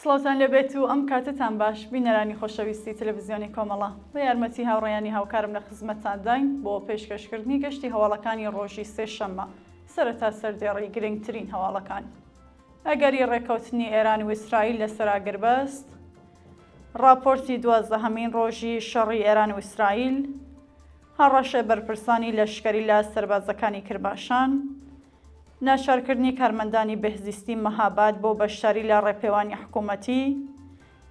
سڵاوتان لەبێت و ئەم کاتتان باش بینەرانی خۆشەویستی تەلەڤیزیۆنی کۆمەڵە بە یارمەتی هاوڕێیانی هاوکارم لە خزمەتتان داین بۆ پێشکەشکردنی گەشتی هەواڵەکانی ڕۆژی سێشەممە سەرەتا سەردێڕی گرنگترین هەواڵەکان. ئەگەری ڕێکەوتنی ئێران و ئیسرائیل لەسەر ئاگربەست، راپۆرتی 12هەمین ڕۆژی شەڕی ئێران و ئیسرائیل، هەڕەشە بەرپرسانی لەشکری لە سەربازەکانی کرماشان، ناچارکردنی کارمەندانی بەهزیستی مەهاباد بۆ بەشداری لە ڕێپێوانی حکوومەتی،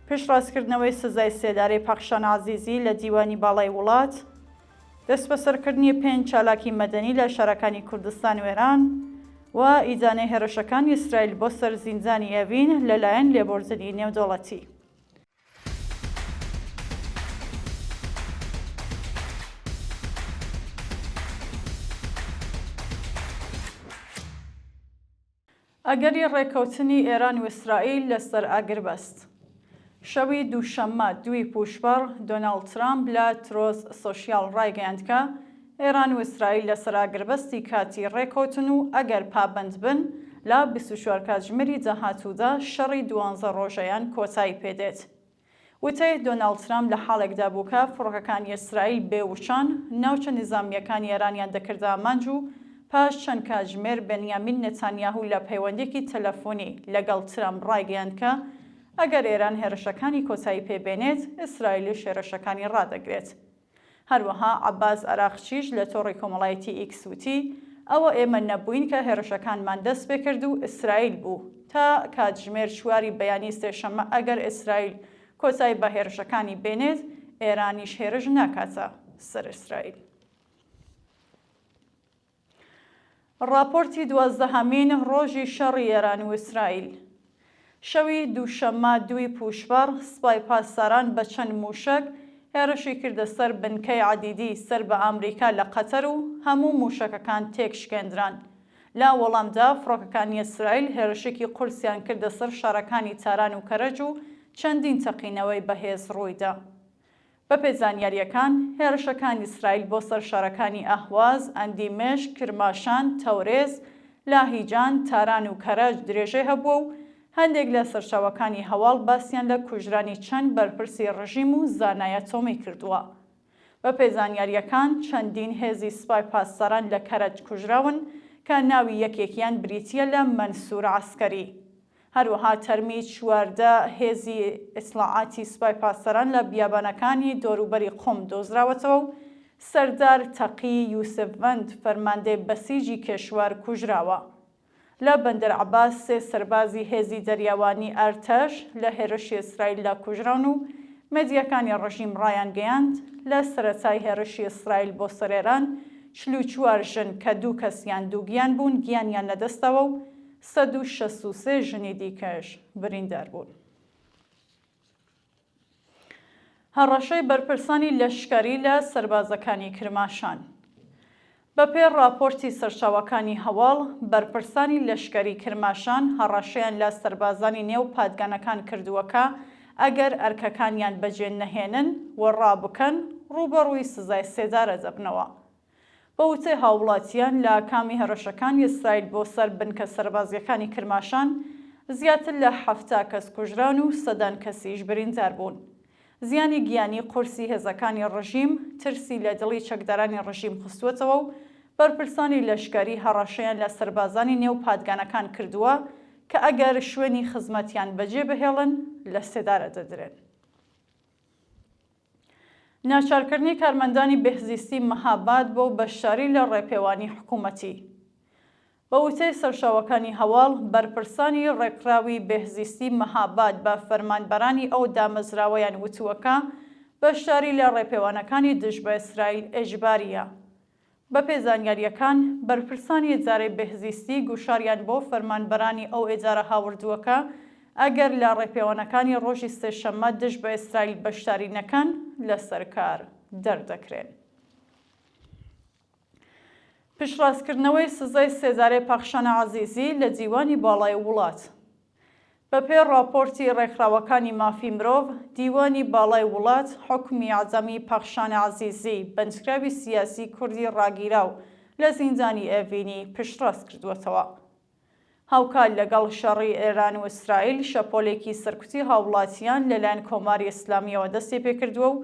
پێشڕاستکردنەوەی سزای سێدارەی پاخشان عەزیزی لە دیوانی باڵای وڵات، دەستبەسەرکردنی 5 چالاکی مەدەنی لە شارەکانی کوردستان و ئێران و ئیدانەی هێرشەکانی ئیسرائیل بۆ سەر زیندانی ئەڤین لەلایەن لێبوردنی نێودەوڵەتی. ئەگەری ڕێکەوتنی ئێران و ئیسرائیل لەسەر ئاگربەست. شەوی دووشەممە 2 پوشبەر دۆناڵد ترامپ لە ترۆز سۆشیال ڕایگەیاند کە ئێران و ئیسرائیل لەسەر ئاگربەستی کاتی ڕێکەوتن و ئەگەر پابەند بن لە 24 کاتژمێری داهاتوودا شەڕی 12 ڕۆژەیان کۆتایی پێدێت. وتەی دۆناڵد ترامپ لە حاڵێکدا بوو کە فڕۆکەکانی ئیسرائیل بێوشان ناوچە نظامیەکانی ئێرانیان دەکردا مانج و پاش چەند کاتژمێر بەنیامین نێتانیاهو لە پەیوەندێکی تەلەفۆنی لەگەڵ ترامپ ڕایگەیاند کە ئەگەر ئێران هێرشەکانی کۆتایی پێبێنێت ئیسرائیلیش هێرشەکانی ڕادەگرێت. هەروەها عەباس ئاراغچیش لە تۆڕی کۆمەڵایەتی ئیکس وتی ئەوە ئێمە نەبووین کە هێرشەکانمان دەست پێ کرد و ئیسرائیل بوو تا کاتژمێر 4 بەیانی سێشەممە ئەگەر ئیسرائیل کۆتایی بە هێرشەکانی بێنێت ئێرانیش هێرش ناکاتە سەر ئیسرائیل. راپۆرتی 12هەمین ڕۆژی شەڕی ئێران و ئیسرائیل. شەوی دووشەممە 2 پوشبەر سوپای پاسداران بە چەند موشک هێرشی کردە سەر بنکەی عەدیدی سەر بە ئەمریکا لە قەتەر و هەموو موشەکەکان تێکشکێندران. لا وەڵامدا فڕۆکەکانی ئیسرائیل هێرشێکی قورسیان کردە سەر شارەکانی تاران و کەرەج و چەندین تەقینەوەی بەهێز ڕوویدا. بە پێزانیاریەکان هێرشەکانی ئیسرائیل بۆ سەر شارەکانی ئەهواز، ئەندیمەشق، کرماشان، تەورێز، لاهیجان، تاران و کەرەج درێژەی هەبووە و هەندێک لە سەرچاوەکانی هەواڵ باسییان لە کوژرانی چەند بەرپرسی ڕژیم و زانایە تۆمی کردووە. بە پێزانیاریەکان چەندین هێزی سوپای پاسداران لە کەرەج کوژراون کە ناوی یەکێکیان بریتیە لە مەنسوور عەسکەری. هەروەها تەرمی 14 هێزی ئیسلاعاتی سوپای پاسداران لە بیابانەکانی دۆروبەری قۆم دۆزراوەتەوە و سەردار تەقی یوسفڤەند فەرماندەی بەسیجی کێشوار کوژراوە. لە بەندەر عەباس 3 سەربازی هێزی دەریاوانی ئەرتەش لە هێرشی ئیسرائیلدا کوژراون و مێدیەکانی ڕژیم ڕایان گەیاند لە سەرەتای هێرشی ئیسرائیل بۆ سەر ئێران 44 ژن کە 2 کەسیان دووگیان بوون گیانیان لەدەستەوە و 163 ژنی دیکەش بریندار بوون. هەڕەشەی بەرپرسانی لەشکری لە سەربازەکانی کرماشان. بەپێ راپۆرتی سەرچاوەکانی هەواڵ، بەرپرسانی لەشکری کرماشان هەڕەشەیان لە سەربازانی نێو پادگانەکان کردووەکە ئەگەر ئەرکەکانیان بەجێ نەهێنن و ڕابکەن ڕوبەڕووی سزای سێدارە دەبنەوە. بە وتەی هاوڵاتیان لە کامی هێرشەکانی ئیسرائیل بۆ سەر بنکە سەربازیەکانی کرماشان زیاتر لە 70 کەس کوژران و 100 کەسیش بریندار بوون. زیانی گیانی قورسی هێزەکانی ڕژیم ترسی لە دڵی چەکدارانی ڕژیم خستووەتەوە و بەرپرسانی لەشکری هەڕەشەیان لە سەربازانی نێو پادگانەکان کردووە کە ئەگەر شوێنی خزمەتیان بەجێ بهێڵن لە سێدارە دەدرێن. ناچارکردنی کارمەندانی بەهزیستی مەهاباد بۆ بەشداری لە ڕێپێوانی حکوومەتی. بە وتەی سەرچاوەکانی هەواڵ، بەرپرسانی ڕێکراوی بەهزیستی مەهاباد بە فەرمانبەرانی ئەو دامەزراوەیان وتووەکە بەشداری لە ڕێپێوانەکانی دژ بە ئیسرائیل ئێجباریە. بە پێزانیاریەکان بەرپرسانی ئیدارەی بەهزیستی گوشاریان بۆ فەرمانبەرانی ئەو ئیدارە هاوردووەکە ئەگەر لە ڕێپێوانەکانی ڕۆژی سێشەممە دژ بە ئیسرائیل بەشداری نەکەن لەسەر کار دەردەکرێن. پشتڕاستکردنەوەی سزای سێدارەی پاخشان عەزیزی لە دیوانی باڵای وڵات. بەپێ راپۆرتی ڕێکخراوەکانی مافی مرۆڤ، دیوانی باڵای وڵات حکمی ئەعدەمی پاخشان عەزیزی بەندکراوی سیاسی کوردی ڕاگیراو لە زیندانی ئەڤینی پشتڕاست کردووەتەوە. هاوکار لەگەڵ شەڕی ئێران و ئیسرائیل شەپۆلێکی سەرکوتی هاوڵاتیان لەلایەن کۆماری ئیسلامیەوە دەستی پێکردووە و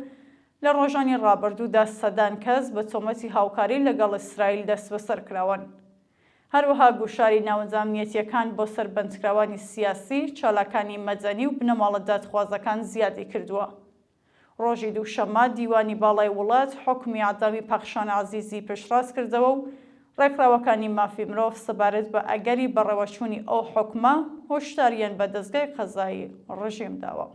لە ڕۆژانی ڕابردوودا سەدان کەس بە تۆمەتی هاوکاری لەگەڵ ئیسرائیل دەست بەسەر کراون. هەروەها گوشاری ناوەنجامنیەتیەکان بۆ سەربەندکراوانی سیاسی، چالاکانی مەدەنی و بنەماڵە دادخوازەکان زیادی کردووە. ڕۆژی دووشەممە دیوانی باڵای وڵات حکمی ئاعدامی پەخشان عەزیزی پشتڕاست کردەوە و ڕێکخراوەکانی مافی مرۆڤ سەبارەت بە ئەگەری بەڕێوەچوونی ئەو حکمە هۆشداریان بە دەستگای قەزایی ڕژیم داوە.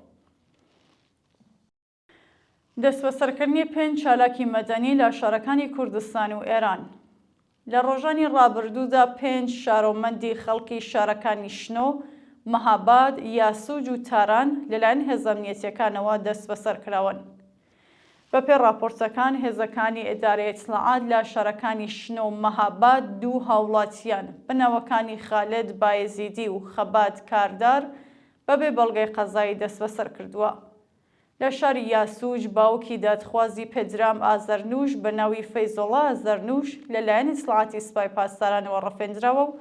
دەستبەسەرکردنی 5 چالاکی مەدەنی لە شارەکانی کوردستان و ئێران. لە ڕۆژانی ڕابردوودا 5 شارۆمەندی خەڵکی شارەکانی شنۆ، مەهاباد، یاسوج و تاران لەلایەن هێزە ئەمنیەتیەکانەوە دەست بەسەرکراون. بەپێ راپۆرتەکان هێزەکانی ئیدارەی ئیتلاعات لە شارەکانی شنۆ و مەهاباد 2 هاوڵاتیان بنەوەکانی خالد بایزیدی و خەبات کاردار بەبێ بەڵگەی قەزایی دەست بەسەر کردووە. لە شاری یاسوج باوکی دادخوازی پێدرام ئازەرنووش بە ناوی فەیزۆڵا ئازەرنووش لەلایەن ئیسلاحاتی سوپای پاسدارانەوە ڕەفێنراوە و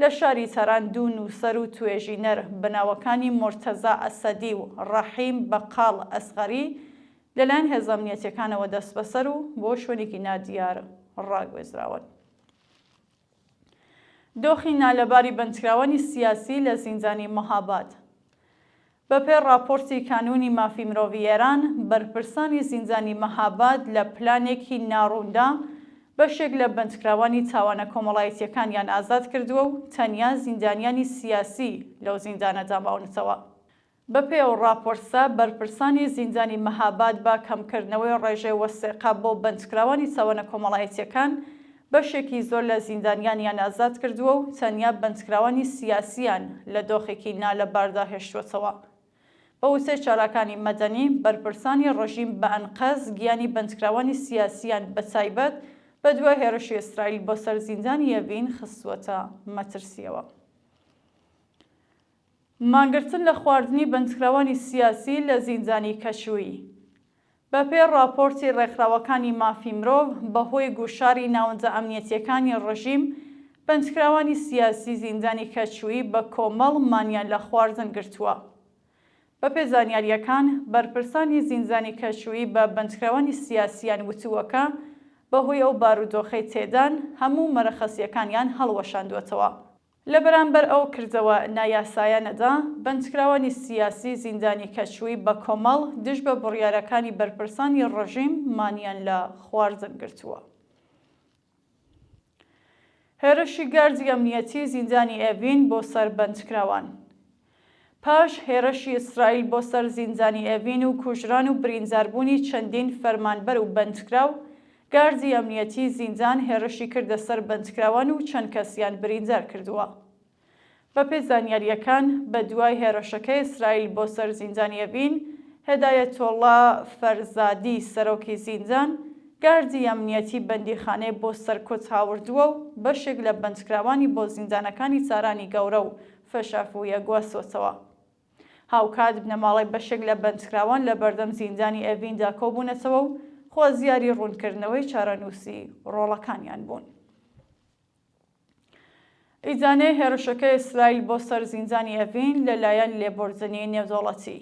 لە شاری تەران 2 نووسەر و توێژینەر بەناوەکانی مرتەزا ئەسەدی و ڕەحیم بەقاڵ ئەسغەری لەلایەن هێزە ئەمنیەتیەکانەوە دەست بەسەر و بۆ شوێنێکی نادیار ڕاگوێزراون. دۆخی نالەباری بەندکراوانی سیاسی لە زیندانی مەهاباد. بەپێ راپۆرتی کانونی مافی مرۆڤی ئێران، بەرپرسانی زیندانی مەهاباد لە پلانێکی ناڕووندا بەشێک لە بەندکراوانی تاوانە کۆمەڵایەتیەکانیان ئازاد کردووە و تەنیا زیندانیانی سیاسی لەو زیندانەدا ماونەتەوە. بەپێ ئەو راپۆرتە بەرپرسانی زیندانی مەهاباد با کەمکردنەوەی ڕێژەی وەسێقە بۆ بەندکراوانی تاوانە کۆمەڵایەتیەکان بەشێکی زۆر لە زیندانیانیان ئازاد کردووە و تەنیا بەندکراوانی سیاسیان لە دۆخێکی نالەباردا هێشتووەتەوە. بە وتەی چالاکانی مەدەنی، بەرپرسانی ڕژیم بە ئەنقەز گیانی بەندکراوانی سیاسیان بەتایبەت بە دوای هێرشی ئیسرائیل بۆ سەر زیندانی ئەڤین خستووەتە مەترسیەوە. مانگرتن لە خواردنی بەندکراوانی سیاسی لە زیندانی کەچووی. بەپێ راپۆرتی ڕێکخراوەکانی مافی مرۆڤ بەهۆی گوشاری ناوەندە ئەمنیەتیەکانی ڕژیم، بەندکراوانی سیاسی زیندانی کەچووی بە کۆمەڵ مانیان لە خواردن گرتووە. بەپێ زانیاریەکان، بەرپرسانی زیندانی کەچووی بە بەندکراوانی سیاسیان وتووەکە بەهۆی ئەو بارودۆخەی تێدان هەموو مەرەخەسیەکانیان هەڵوەشاندوێتەوە. لە بەرامبەر ئەو کردەوە نایاسایانەدا، بەندکراوانی سیاسی زیندانی کەچووی بە کۆمەڵ دژ بە بڕیارەکانی بەرپرسانی ڕژیم مانیان لە خواردن گرتووە. هێرشی گاردی ئەمنیەتی زیندانی ئەڤین بۆ سەر بەندکراوان. پاش هێرشی ئیسرائیل بۆ سەر زیندانی ئەڤین و کوژران و برینداربوونی چەندین فەرمانبەر و بەندکراو، گاردی ئەمنیەتی زیندان هێرشی کردە سەر بەندکراوان و چەند کەسیان بریندار کردووە. بەپێ زانیاریەکان، بە دوای هێرشەکەی ئیسرائیل بۆ سەر زیندانی ئەڤین، هێدایەتۆڵا فەرزادی سەرۆکی زیندان گاردی ئەمنیەتی بەندیخانەی بۆ سەرکوت هاوردووە و بەشێک لە بەندکراوانی بۆ زیندانەکانی چارانی گەورە و فەشافویە گواستوەتەوە. هاوکات بنەماڵی بەشێک لە بەندکراوان لە بەردەم زیندانی ئەڤیندا کۆبوونەتەوە و خۆزیاری ڕوونکردنەوەی چارەنووسی ڕۆڵەکانیان بوون. ئیجانەی هێرشەکەی ئیسرائیل بۆ سەر زیندانی ئەڤین لەلایەن لێبوردنی نێودەوڵەتی.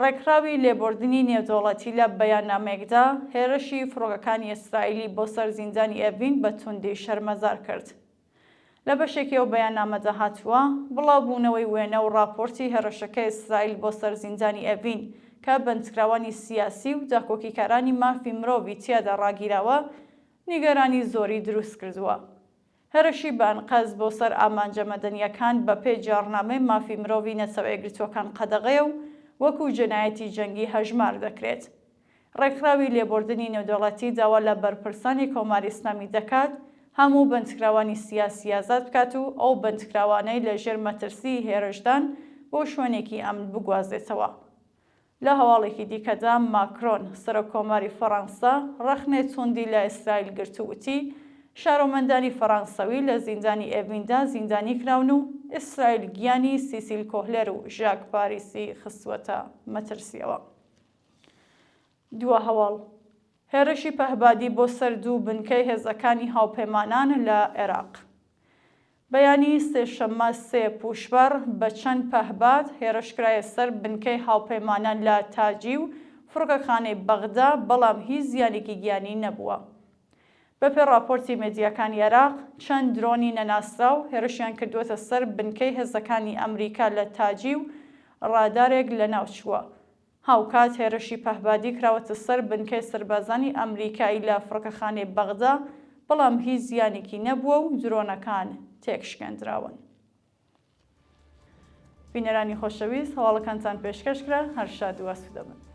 ڕێکخراوی لێبوردنی نێودەوڵەتی لە بەیاننامەیەکدا هێرشی فڕۆکەکانی ئیسرائیلی بۆ سەر زیندانی ئەڤین بە توندی شەرمەزار کرد. لە بەشێکی ئەو بەیاننامەدا هاتووە بڵاوبوونەوەی وێنە و راپۆرتی هێرشەکەی ئیسرائیل بۆ سەر زیندانی ئەڤین کە بەندکراوانی سیاسی و داکۆکیکارانی مافی مرۆڤی تیادا ڕاگیراوە نیگەرانی زۆری دروست کردووە. هێرشی بە ئەنقەز بۆ سەر ئامانجە مەدەنیەکان بە پێی جیاڕنامەی مافی مرۆڤی نەسەوەیەکگرتووەکان قەدەغەیە و وەکو جەنایەتی جەنگی هەژمار دەکرێت. ڕێکخراوی لێبوردنی نێودەوڵەتی داوا لە بەرپرسانی کۆماری ئیسلامی دەکات هەموو بەندکراوانی سیاسی ئازاد بکات و ئەو بەندکراوانەی لە ژێر مەترسی هێرشدان بۆ شوێنێکی ئەمن بگوازێتەوە. لە هەواڵێکی دیکەدا ماکرۆن سەرۆکۆماری فەڕەنسا ڕەخنێ توندی لە ئیسرائیل گرتووتی شارۆمەندانی فەڕەنسەوی لە زیندانی ئەڤیندا زیندانی کراون و ئیسرائیل گیانی سیسیل کۆهلێر و ژاک پاریسی خستووەتە مەترسیەوە. دووە هەواڵ هێرشی پەهبادی بۆ سەر دوو بنکەی هێزەکانی هاوپەیمانان لە عێراق. بەیانی سێشەممە 3 پوشبەر بە چەند پەهبات هێرشکرایە سەر بنکەی هاوپەیمانان لە تاجی و فڕۆکەخانەی بەغدا، بەڵام هیچ زیانێکی گیانی نەبووە. بەپێی راپۆرتی مێدیاکانی عێراق، چەند درۆنی نەناسراو هێرشیان کردووەتە سەر بنکەی هێزەکانی ئەمریکا لە تاجی و ڕادارێک لە ناوچووە. هاوکات هێرشی پەهبادی کراوەتە سەر بنکەی سەربازانی ئەمریکایی لە فڕۆکەخانەی بەغدا، بەڵام هیچ زیانێکی نەبووە و درۆنەکان تێکشکێنراون. بینەرانی خۆشەویست، هەواڵەکانتان پێشکەشکرا، هەر شاد و ئاسوودە بن.